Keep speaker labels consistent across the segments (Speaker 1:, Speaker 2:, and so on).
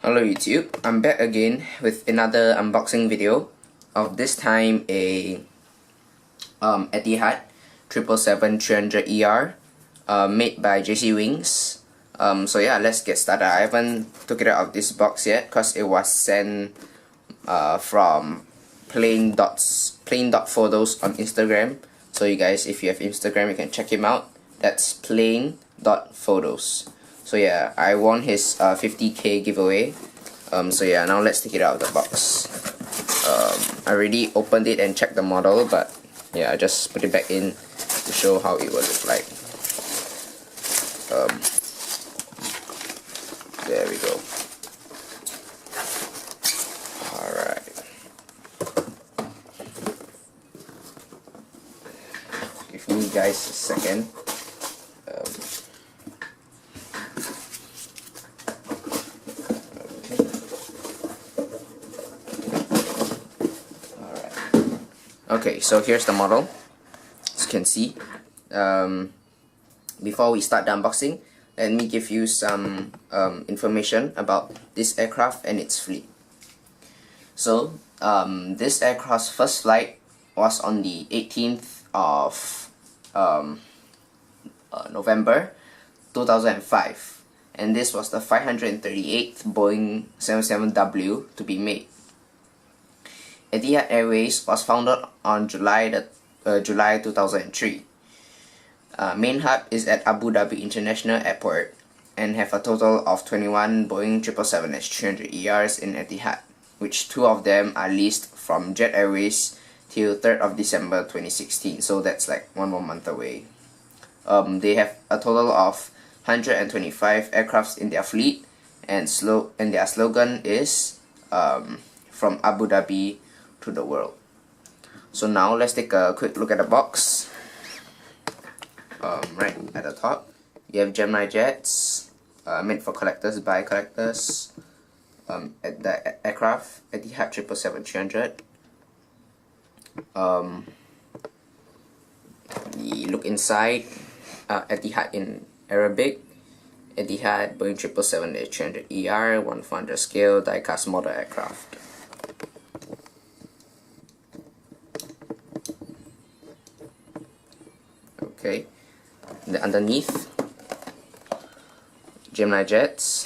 Speaker 1: Hello YouTube, I'm back again with another unboxing video of this time a Etihad 777-300ER made by GE Wings. So yeah, let's get started. I haven't took it out of this box yet because it was sent from plain dot photos on Instagram. So you guys, if you have Instagram, you can check him out. That's plain dot photos. So yeah, I won his 50k giveaway. So yeah, now let's take it out of the box. I already opened it and checked the model, but yeah, I just put it back in to show how it will look like. There we go. Alright. Give me guys a second. Okay, so here's the model, as you can see. Before we start the unboxing, let me give you some information about this aircraft and its fleet. So, this aircraft's first flight was on the 18th of November 2005, and this was the 538th Boeing 77W to be made. Etihad Airways was founded on July 2003. Main hub is at Abu Dhabi International Airport and have a total of 21 Boeing 777-300ERs in Etihad, which 2 of them are leased from Jet Airways till 3rd of December 2016, so that's like 1 more month away. They have a total of 125 aircrafts in their fleet, and their slogan is from Abu Dhabi to the world. So now let's take a quick look at the box. Right at the top, you have Gemini Jets, made for collectors by collectors. At the aircraft, Etihad 777-300. The look inside, Etihad in Arabic, Etihad Boeing 777-300ER 1/400 scale die-cast model aircraft. Okay, and underneath, Gemini Jets,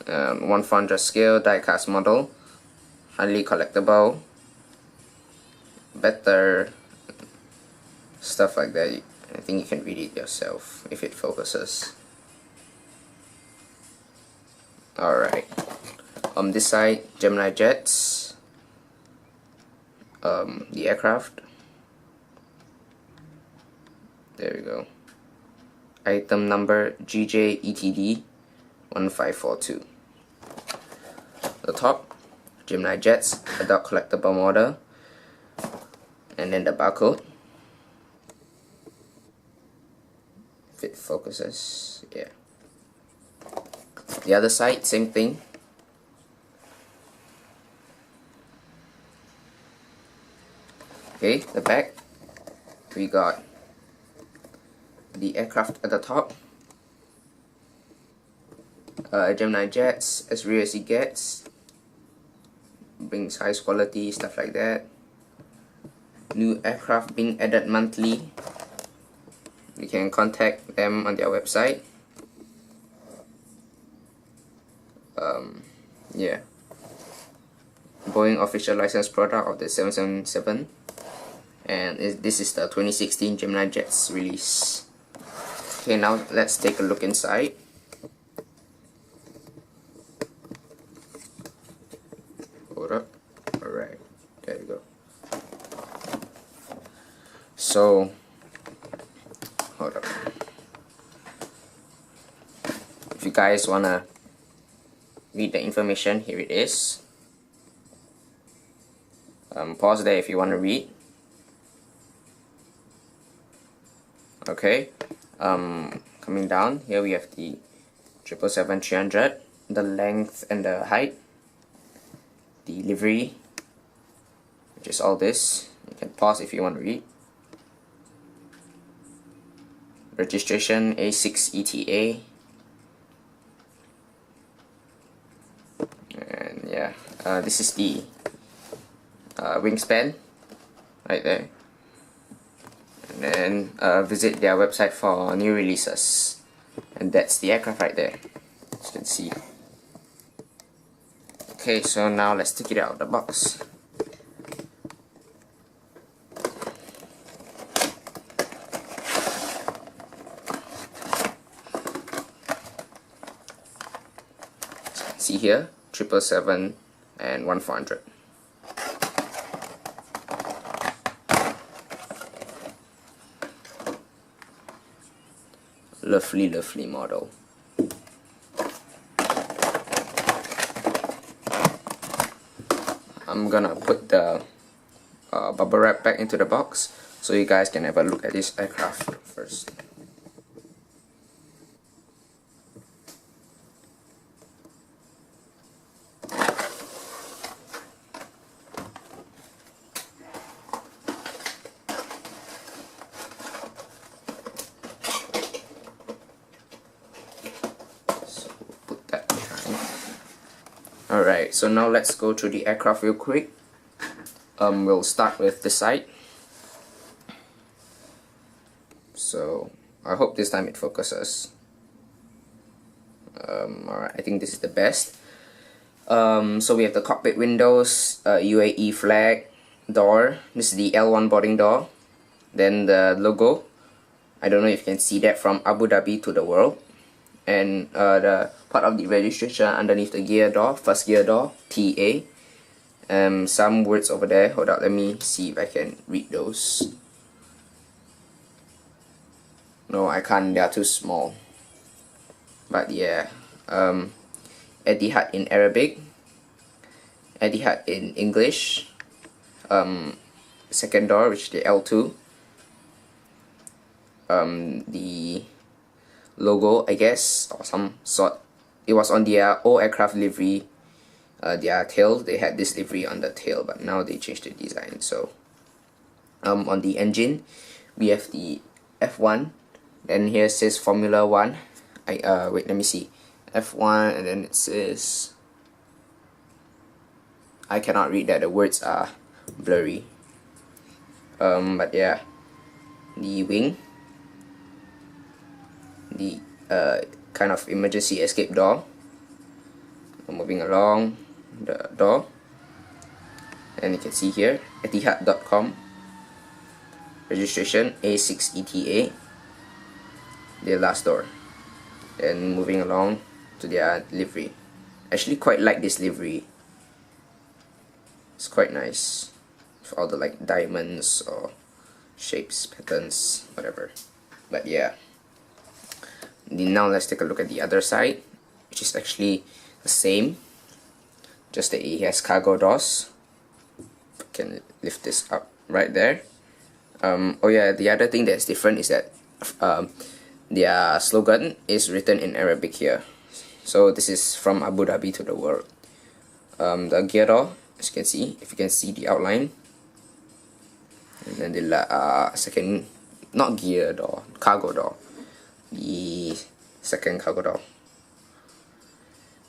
Speaker 1: 1/400 scale die-cast model, highly collectible, better stuff like that. I think you can read it yourself if it focuses. Alright, on this side, Gemini Jets, the aircraft. There we go. Item number GE GE90-115B. The top, Gemini Jets, adult collectible model, and then the barcode. If it focuses, yeah. The other side, same thing. Okay, the back, we got the aircraft at the top, Gemini Jets, as real as it gets, brings highest quality, stuff like that. New aircraft being added monthly. You can contact them on their website. Yeah, Boeing official licensed product of the 777, and this is the 2016 Gemini Jets release. Okay, now let's take a look inside. Hold up. Alright, there you go. So, hold up. If you guys wanna read the information, here it is. Pause there if you wanna read. Okay. Coming down, here we have the 777-300, the length and the height, the livery, which is all this. You can pause if you want to read. Registration A6ETA, yeah, this is the wingspan right there. And then visit their website for new releases. And that's the aircraft right there, as you can see. Okay, so now let's take it out of the box. See here, 777 and 1400. Lovely, lovely model. I'm gonna put the bubble wrap back into the box so you guys can have a look at this aircraft first. Alright, so now let's go through the aircraft real quick. We'll start with the side. So I hope this time it focuses. Alright, I think this is the best. So we have the cockpit windows, UAE flag, door. This is the L1 boarding door. Then the logo. I don't know if you can see that, from Abu Dhabi to the world. And the part of the registration underneath the gear door, first gear door, TA. Some words over there. Hold up, let me see if I can read those. No, I can't, they are too small. But yeah, Etihad in Arabic, Etihad in English, second door, which is the L2, the logo, I guess, or some sort. It was on their old aircraft livery, their tail. They had this livery on the tail, but now they changed the design. So on the engine we have the F1, then here it says Formula 1. Wait, let me see, F1, and then it says, I cannot read that, the words are blurry. But yeah, the wing, the kind of emergency escape door. Moving along the door, and you can see here Etihad.com, registration A6ETA, the last door. Then moving along to their livery. Actually quite like this livery, it's quite nice with all the like diamonds or shapes, patterns, whatever. But yeah, now let's take a look at the other side, which is actually the same, just that it has cargo doors. I can lift this up right there. Oh yeah, the other thing that's different is that their slogan is written in Arabic here. So this is from Abu Dhabi to the world. The gear door, as you can see, if you can see the outline, and then the second, not gear door, cargo door, the second cargo door.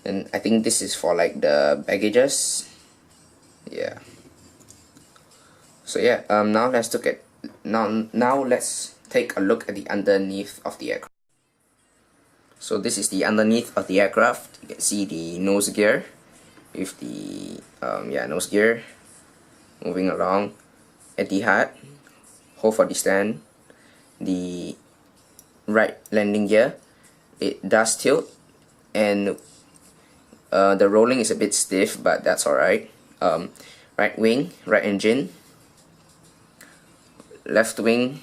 Speaker 1: And I think this is for like the baggages. Yeah. So yeah, now let's look at now let's take a look at the underneath of the aircraft. So this is the underneath of the aircraft. You can see the nose gear with the nose gear. Moving along, Etihad, hold for the stand, the right landing gear. It does tilt, and the rolling is a bit stiff, but that's alright. Right wing, right engine. Left wing,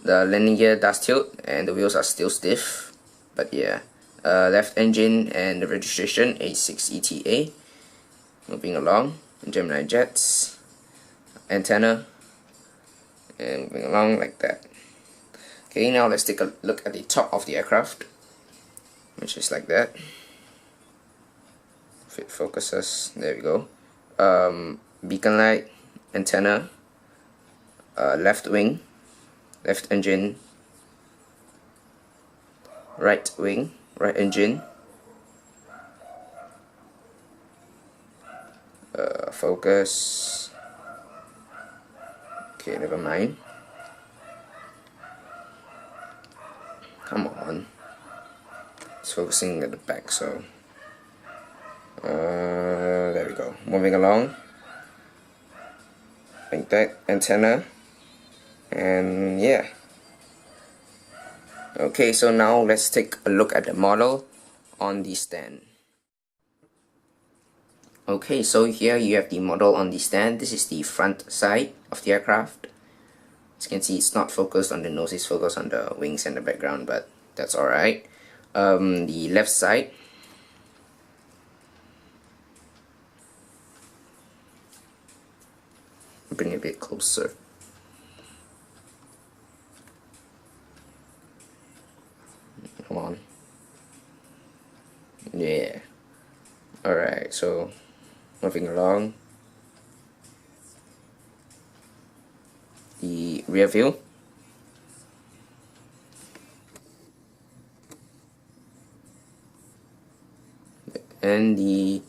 Speaker 1: the landing gear does tilt and the wheels are still stiff, but yeah. Left engine and the registration A6ETA. Moving along, Gemini Jets, antenna, and moving along like that. Okay, now let's take a look at the top of the aircraft, which is like that. If it focuses, there we go. Beacon light, antenna, left wing, left engine, right wing, right engine, focus. Okay, never mind. Come on. It's focusing at the back, so there we go. Moving along like that. Antenna, and yeah. Okay, so now let's take a look at the model on the stand. Okay, so here you have the model on the stand. This is the front side of the aircraft. As you can see, it's not focused on the nose, it's focused on the wings and the background, but that's alright. The left side, bring it a bit closer. Come on. Yeah. Alright, so moving along. The rear view. And the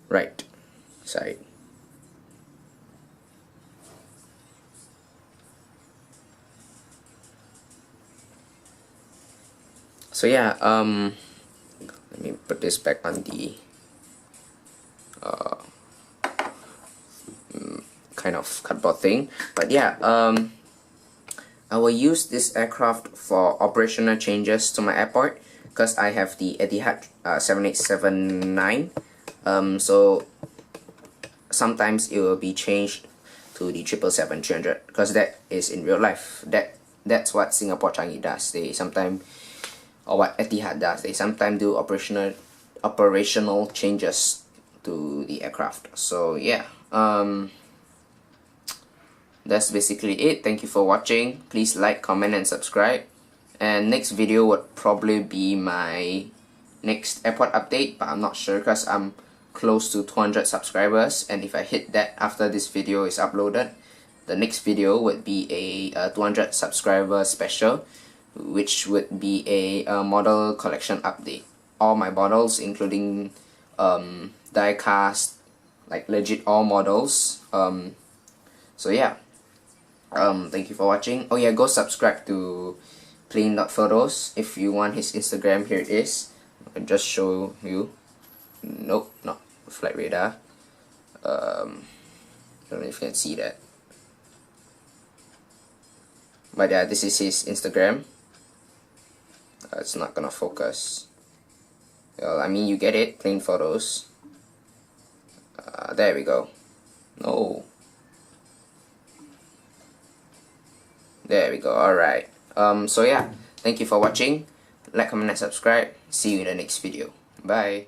Speaker 1: right side. So yeah, let me put this back on the kind of cardboard thing. But yeah, I will use this aircraft for operational changes to my airport because I have the Etihad 7879. So sometimes it will be changed to the 777-300 because that is in real life. That's what Singapore Changi does. They sometimes, or what Etihad does, they sometimes do operational changes to the aircraft. So yeah, that's basically it. Thank you for watching. Please like, comment, and subscribe. And next video would probably be my next airport update, but I'm not sure because I'm close to 200 subscribers, and if I hit that after this video is uploaded, the next video would be a 200 subscriber special, which would be a model collection update. All my models, including die cast, like legit all models. So yeah, thank you for watching. Oh yeah, go subscribe to Plain.photos if you want his Instagram. Here it is. I'll just show you. Nope, not flight radar. Don't know if you can see that, but yeah, this is his Instagram. It's not gonna focus. Well, I mean, you get it. Plain photos. There we go. No. There we go. Alright. So yeah, thank you for watching. Like, comment, and subscribe. See you in the next video. Bye.